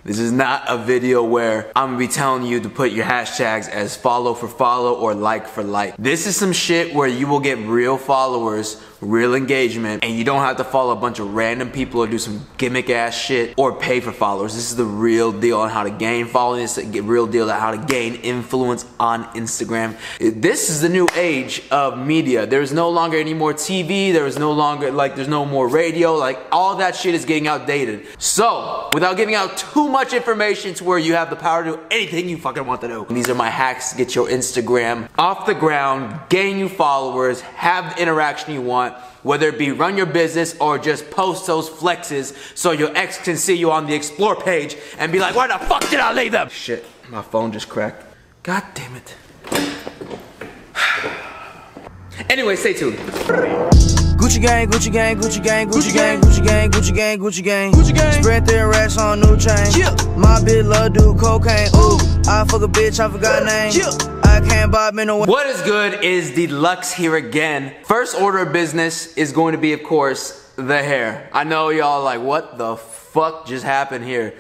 This is not a video where I'm gonna be telling you to put your hashtags as follow for follow or like for like. This is some shit where you will get real followers, real engagement, and you don't have to follow a bunch of random people or do some gimmick ass shit or pay for followers. This is the real deal on how to gain following. This is the real deal on how to gain influence on Instagram. This is the new age of media. There's no longer any more TV. There's no longer, like, there's no more radio. Like, all that shit is getting outdated. So, without giving out too much information to where you have the power to do anything you fucking want to do. These are my hacks to get your Instagram off the ground, gain you followers, have the interaction you want, whether it be run your business or just post those flexes so your ex can see you on the explore page and be like, where the fuck did I leave them? Shit, my phone just cracked. God damn it. Anyway, stay tuned. Gucci gang, Gucci gang, Gucci gang, Gucci gang, Gucci gang, Gucci gang, Gucci gang, Gucci gang. Spread their racks on new chain. My bitch love do cocaine. Ooh, I fuck a bitch, I forgot name. I can't buy me no. What is good is Deluxe here again. First order of business is going to be, of course, the hair. I know y'all like, what the fuck just happened here?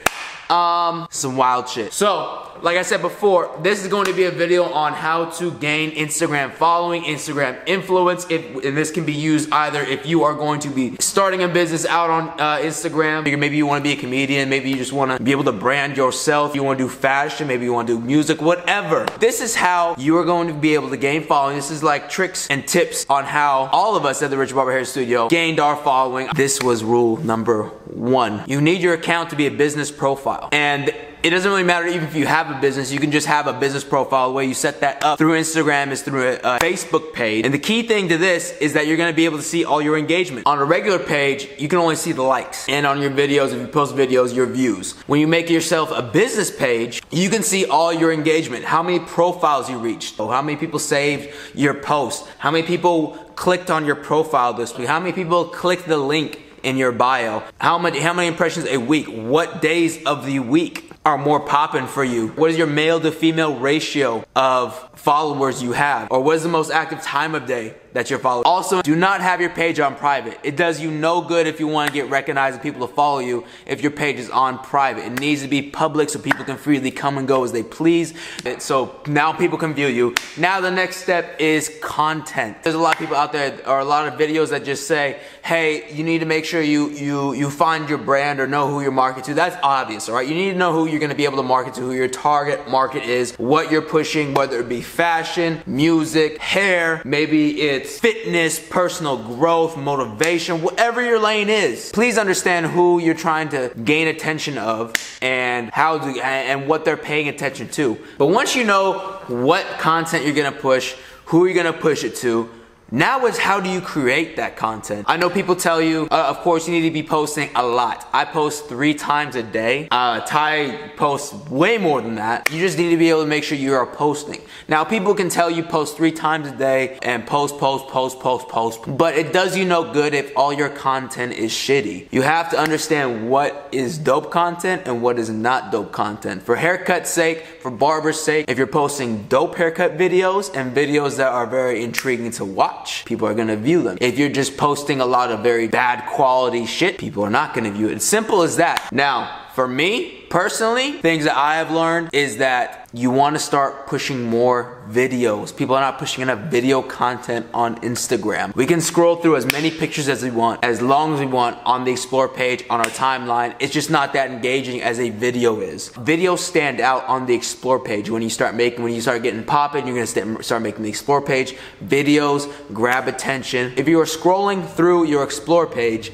Some wild shit. So, like I said before, this is going to be a video on how to gain Instagram following, Instagram influence, and this can be used either if you are going to be starting a business out on Instagram. Maybe you want to be a comedian, maybe you just want to be able to brand yourself, you want to do fashion, maybe you want to do music, whatever. This is how you are going to be able to gain following. This is like tricks and tips on how all of us at the Rich Barber Hair Studio gained our following. This was rule number 1. You need your account to be a business profile. And it doesn't really matter even if you have a business, you can just have a business profile. The way you set that up through Instagram is through a Facebook page. And the key thing to this is that you're gonna be able to see all your engagement. On a regular page, you can only see the likes. And on your videos, if you post videos, your views. When you make yourself a business page, you can see all your engagement. How many profiles you reached, how many people saved your post, how many people clicked on your profile this week, how many people clicked the link in your bio, how many impressions a week, what days of the week are more popping for you, what is your male to female ratio of followers you have, or what is the most active time of day that you're following. Also, do not have your page on private. It does you no good if you want to get recognized and people to follow you if your page is on private. It needs to be public so people can freely come and go as they please. So now people can view you. Now the next step is content. There's a lot of people out there, or a lot of videos that just say, hey, you need to make sure you find your brand or know who you're marketing to. That's obvious, all right? You need to know who you're going to be able to market to, who your target market is, what you're pushing, whether it be fashion, music, hair, maybe it's fitness, personal growth, motivation, whatever your lane is. Please understand who you're trying to gain attention of and and what they're paying attention to. But once you know what content you're gonna push, who you're gonna push it to, now is how do you create that content? I know people tell you, of course, you need to be posting a lot. I post 3 times a day. Ty posts way more than that. You just need to be able to make sure you are posting. Now, people can tell you post 3 times a day and post, but it does you no good if all your content is shitty. You have to understand what is dope content and what is not dope content. For haircut's sake, for barber's sake, if you're posting dope haircut videos and videos that are very intriguing to watch, people are gonna view them. If you're just posting a lot of very bad quality shit, people are not gonna view it. It's simple as that. Now, for me, personally, things that I have learned is that you want to start pushing more videos. People are not pushing enough video content on Instagram. We can scroll through as many pictures as we want, as long as we want on the explore page, on our timeline. It's just not that engaging as a video is. Videos stand out on the explore page. When you start getting popping, you're gonna start making the explore page. Videos grab attention. If you are scrolling through your explore page,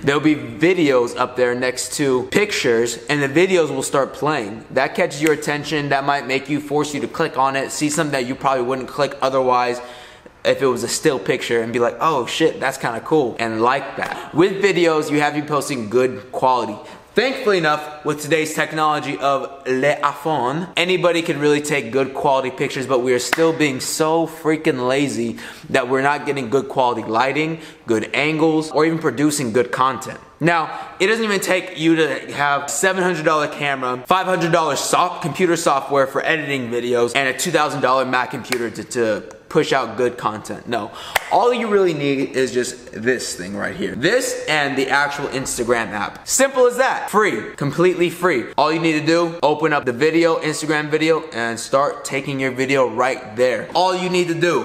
there'll be videos up there next to pictures, and the videos will start playing. That catches your attention. That might force you to click on it, see something that you probably wouldn't click otherwise if it was a still picture, and be like, oh shit, that's kind of cool, and like that. With videos, you have to be posting good quality. Thankfully enough, with today's technology of iPhone, anybody can really take good quality pictures, but we are still being so freaking lazy that we're not getting good quality lighting, good angles, or even producing good content. Now, it doesn't even take you to have $700 camera, $500 computer software for editing videos, and a $2,000 Mac computer to push out good content. No, all you really need is just this thing right here. This and the actual Instagram app. Simple as that. Free. Completely free. All you need to do, open up the video, Instagram video, and start taking your video right there. All you need to do.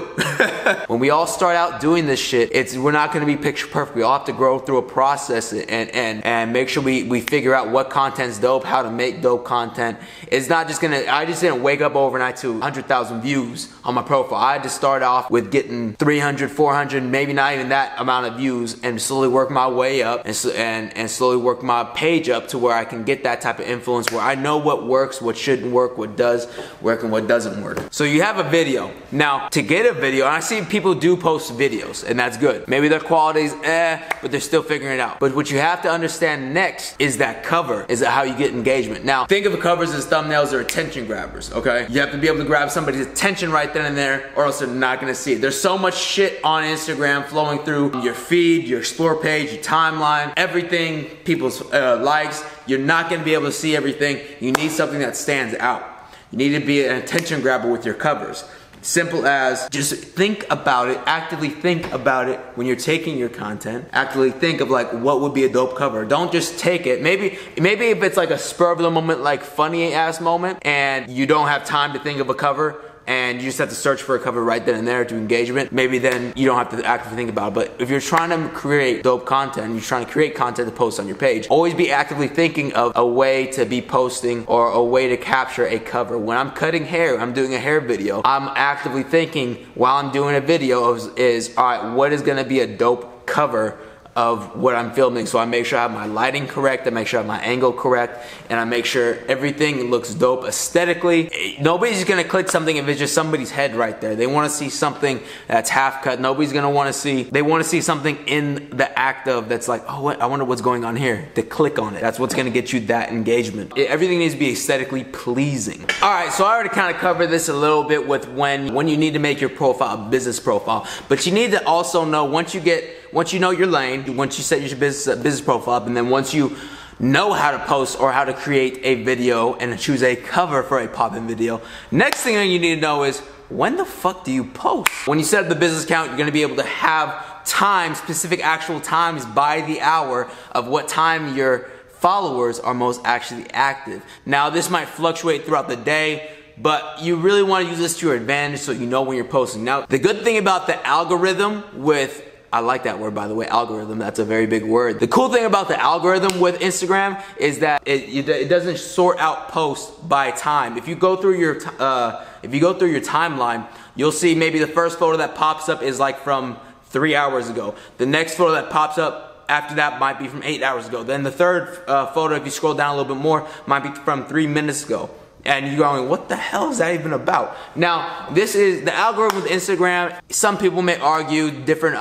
When we all start out doing this shit, we're not gonna be picture perfect. We all have to grow through a process and make sure we figure out what content's dope, how to make dope content. It's not just gonna, I just didn't wake up overnight to 100,000 views on my profile. I had to start off with getting 300, 400, maybe not even that amount of views, and slowly work my way up and slowly work my page up to where I can get that type of influence where I know what works, what shouldn't work, what does work, and what doesn't work. So you have a video. Now, to get a video, and I see people do post videos, and that's good. Maybe their quality's but they're still figuring it out. But what you have to understand next is that cover, is how you get engagement. Now, think of the covers as thumbnails or attention grabbers, okay? You have to be able to grab somebody's attention right then and there, or else they're not gonna see it. There's so much shit on Instagram flowing through your feed, your explore page, your timeline, everything, people's likes. You're not gonna be able to see everything. You need something that stands out. You need to be an attention grabber with your covers. Simple as just think about it, actively think about it when you're taking your content. Actively think of like what would be a dope cover. Don't just take it. Maybe if it's like a spur of the moment, like funny ass moment, and you don't have time to think of a cover, and you just have to search for a cover right then and there to engagement, maybe then you don't have to actively think about it. But if you're trying to create dope content, you're trying to create content to post on your page, always be actively thinking of a way to be posting or a way to capture a cover. When I'm cutting hair, I'm doing a hair video, I'm actively thinking while I'm doing a video is all right, what is gonna be a dope cover of what I'm filming? So I make sure I have my lighting correct, I make sure I have my angle correct, and I make sure everything looks dope aesthetically. Nobody's gonna click something if it's just somebody's head right there. They wanna see something that's half cut. Nobody's gonna wanna see, they wanna see something in the act of that's like, oh, I wonder what's going on here. To click on it. That's what's gonna get you that engagement. Everything needs to be aesthetically pleasing. All right, so I already kind of covered this a little bit with when you need to make your profile a business profile, but you need to also know once you know your lane, once you set your business profile up, and then once you know how to post or how to create a video and choose a cover for a pop-in video, next thing you need to know is when the fuck do you post? When you set up the business account, you're gonna be able to have times, specific actual times by the hour of what time your followers are most actually active. Now, this might fluctuate throughout the day, but you really want to use this to your advantage so you know when you're posting. Now, the good thing about the algorithm with, I like that word, by the way, algorithm, that's a very big word. The cool thing about the algorithm with Instagram is that it doesn't sort out posts by time. If you go through your timeline, you'll see maybe the first photo that pops up is like from 3 hours ago. The next photo that pops up after that might be from 8 hours ago. Then the third photo, if you scroll down a little bit more, might be from 3 minutes ago. And you're going, what the hell is that even about? Now, this is the algorithm with Instagram. Some people may argue different.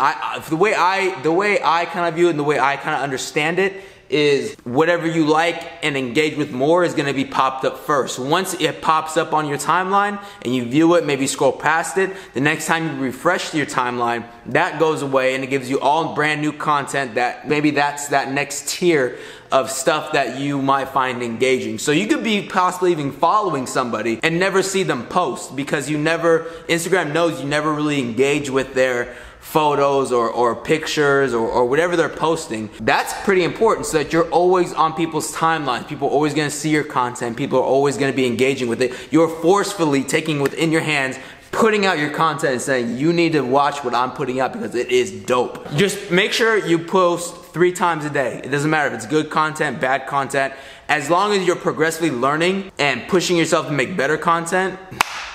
The way I kind of view it and the way I kind of understand it is whatever you like and engage with more is gonna be popped up first. Once it pops up on your timeline and you view it, maybe scroll past it, the next time you refresh your timeline, that goes away and it gives you all brand new content that maybe that's that next tier of stuff that you might find engaging. So you could be possibly even following somebody and never see them post because Instagram knows you never really engage with their photos or pictures or whatever they're posting. That's pretty important so that you're always on people's timelines. People are always gonna see your content. People are always gonna be engaging with it. You're forcefully taking within your hands, putting out your content and saying, you need to watch what I'm putting out because it is dope. Just make sure you post 3 times a day. It doesn't matter if it's good content, bad content. As long as you're progressively learning and pushing yourself to make better content,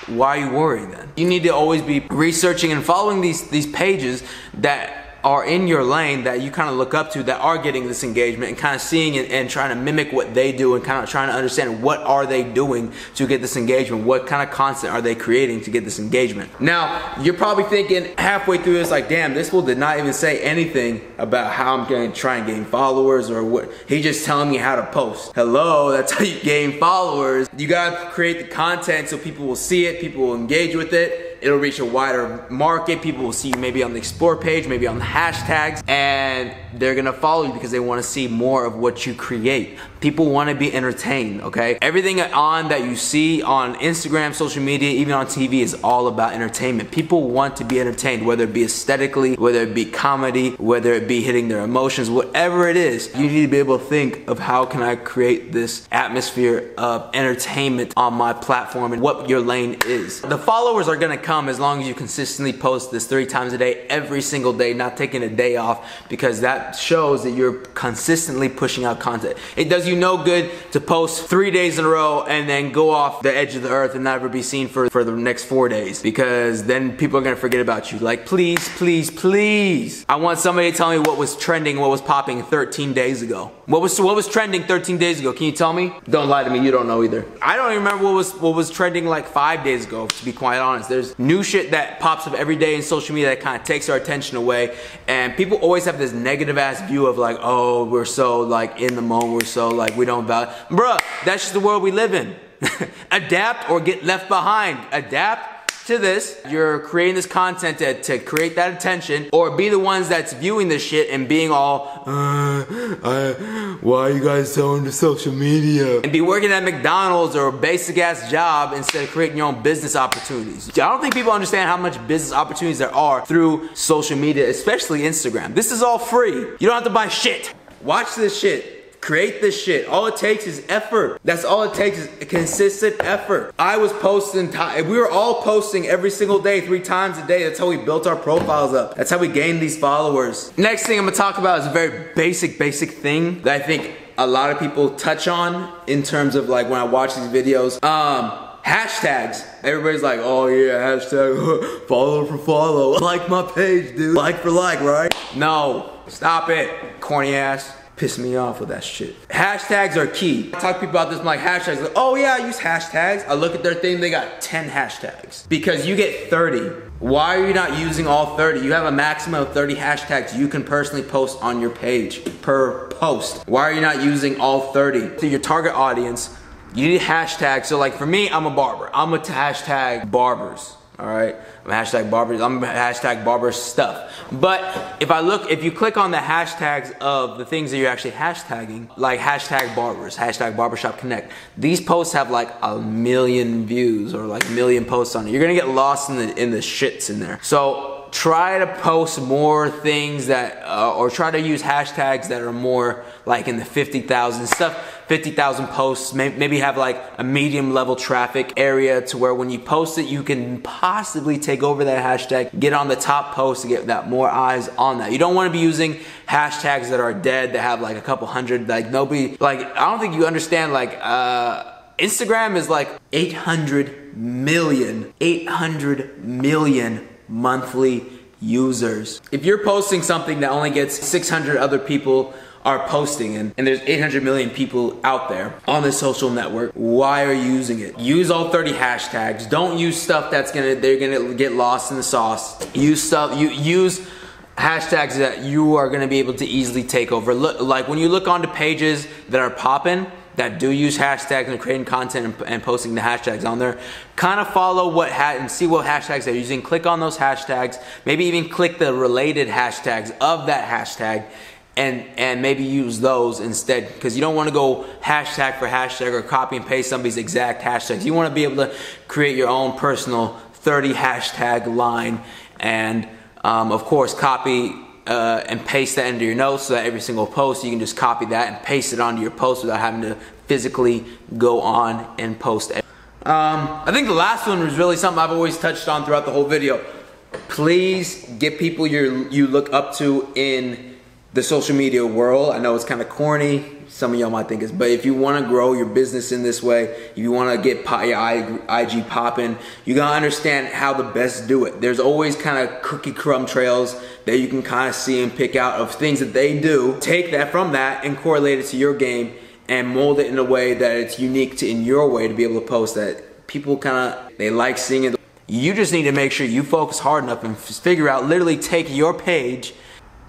why are you worried then? You need to always be researching and following these pages that are in your lane that you kind of look up to that are getting this engagement and kind of seeing it and trying to mimic what they do and kind of trying to understand what are they doing to get this engagement, what kind of content are they creating to get this engagement. Now, you're probably thinking halfway through this like, damn, this fool did not even say anything about how I'm going to try and gain followers or what. He's just telling me how to post. Hello, that's how you gain followers. You gotta create the content so people will see it, people will engage with it. It'll reach a wider market. People will see you maybe on the explore page, maybe on the hashtags, and they're gonna follow you because they wanna see more of what you create. People want to be entertained, okay? Everything that you see on Instagram, social media, even on TV is all about entertainment. People want to be entertained, whether it be aesthetically, whether it be comedy, whether it be hitting their emotions, whatever it is. You need to be able to think of how can I create this atmosphere of entertainment on my platform and what your lane is. The followers are gonna come as long as you consistently post this 3 times a day, every single day, not taking a day off, because that shows that you're consistently pushing out content. It does you no good to post 3 days in a row and then go off the edge of the earth and never be seen for the next 4 days, because then people are gonna forget about you. Like, please, please, please. I want somebody to tell me what was trending, what was popping 13 days ago. What was trending 13 days ago? Can you tell me? Don't lie to me, you don't know either. I don't even remember what was trending like 5 days ago, to be quite honest. There's new shit that pops up every day in social media that kind of takes our attention away, and people always have this negative ass view of like, oh, we're so like in the moment, we're so like we don't value. Bruh, that's just the world we live in. Adapt or get left behind. Adapt to this. You're creating this content to create that attention, or be the ones that's viewing this shit and being all, why are you guys so into social media? And be working at McDonald's or a basic ass job instead of creating your own business opportunities. I don't think people understand how much business opportunities there are through social media, especially Instagram. This is all free. You don't have to buy shit. Watch this shit. Create this shit. All it takes is effort. That's all it takes is consistent effort. I was posting, we were all posting every single day, 3 times a day. That's how we built our profiles up. That's how we gained these followers. Next thing I'm gonna talk about is a very basic thing that I think a lot of people touch on in terms of like when I watch these videos. Hashtags. Everybody's like, oh yeah, hashtag follow for follow. Like my page, dude. Like for like, right? No, stop it, corny ass. Piss me off with that shit. Hashtags are key. I talk to people about this, I'm like, hashtags, like, oh yeah, I use hashtags. I look at their thing, they got 10 hashtags. Because you get 30. Why are you not using all 30? You have a maximum of 30 hashtags you can personally post on your page per post. Why are you not using all 30? To your target audience, you need hashtags. So like for me, I'm a barber. I'm a hashtag barbers. All right, I'm a hashtag barbers. I'm a hashtag barber stuff. But if you click on the hashtags of the things that you're actually hashtagging, like hashtag barbers, hashtag barbershop connect, these posts have like 1 million views or like 1 million posts on it. You're gonna get lost in the shits in there. So try to post more things that, or try to use hashtags that are more like in the 50,000 stuff. 50,000 posts, maybe have like a medium level traffic area to where when you post it, you can possibly take over that hashtag, get on the top post to get that more eyes on that. You don't want to be using hashtags that are dead, that have like a couple hundred, like nobody, like I don't think you understand, like Instagram is like 800 million monthly users. If you're posting something that only gets 600 other people are posting and there's 800 million people out there on this social network, why are you using it? Use all 30 hashtags. Don't use stuff that's they're gonna get lost in the sauce. Use hashtags that you are gonna be able to easily take over. Look, like when you look onto pages that are popping, that do use hashtags and creating content and posting the hashtags on there, kind of follow and see what hashtags they're using. Click on those hashtags. Maybe even click the related hashtags of that hashtag and maybe use those instead, because you don't want to go hashtag for hashtag or copy and paste somebody's exact hashtags. You want to be able to create your own personal 30 hashtag line and of course copy and paste that into your notes, so that every single post you can just copy that and paste it onto your post without having to physically go on and post it. I think the last one was really something I've always touched on throughout the whole video. Please get people you look up to in the social media world. I know it's kind of corny, some of y'all might think it's, but if you want to grow your business in this way, if you want to get your IG popping, you gotta understand how to best do it. There's always kind of cookie crumb trails that you can kind of see and pick out of things that they do. Take that from that and correlate it to your game and mold it in a way that it's unique in your way to be able to post that people they like seeing it. You just need to make sure you focus hard enough and figure out, literally take your page,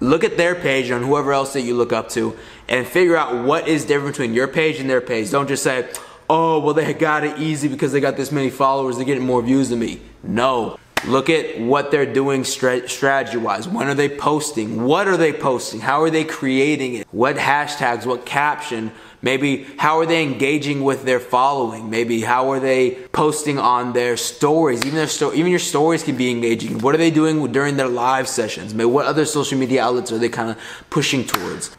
look at their page and whoever else that you look up to, and figure out what is different between your page and their page. Don't just say, oh, well, they got it easy because they got this many followers, they're getting more views than me. No. Look at what they're doing strategy-wise. When are they posting? What are they posting? How are they creating it? What hashtags? What caption? Maybe how are they engaging with their following? Maybe how are they posting on their stories? Even your stories can be engaging. What are they doing during their live sessions? Maybe what other social media outlets are they kind of pushing towards?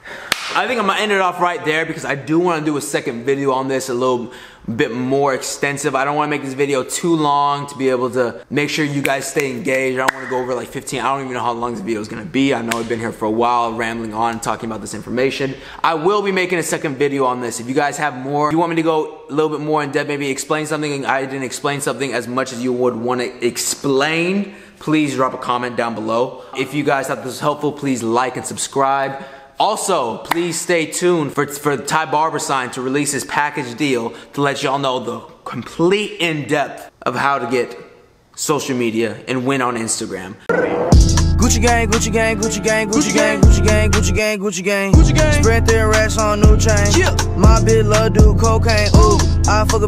I think I'm gonna end it off right there because I do want to do a second video on this, a little bit more extensive. I don't want to make this video too long to be able to make sure you guys stay engaged. I don't want to go over like 15. I don't even know how long this video is gonna be. I know I've been here for a while, rambling on and talking about this information. I will be making a second video on this. If you guys have more, if you want me to go a little bit more in depth, maybe explain something and I didn't explain something as much as you would want to explain, please drop a comment down below. If you guys thought this was helpful, please like and subscribe. Also, please stay tuned for Ty Barbersign to release his package deal to let y'all know the complete in-depth of how to get social media and win on Instagram. Gucci gang, Gucci gang, Gucci gang, Gucci gang, Gucci gang, Gucci gang, Gucci gang, Gucci gang. Spread their racks on new chain. My bitch love do cocaine. Ooh, I fuck a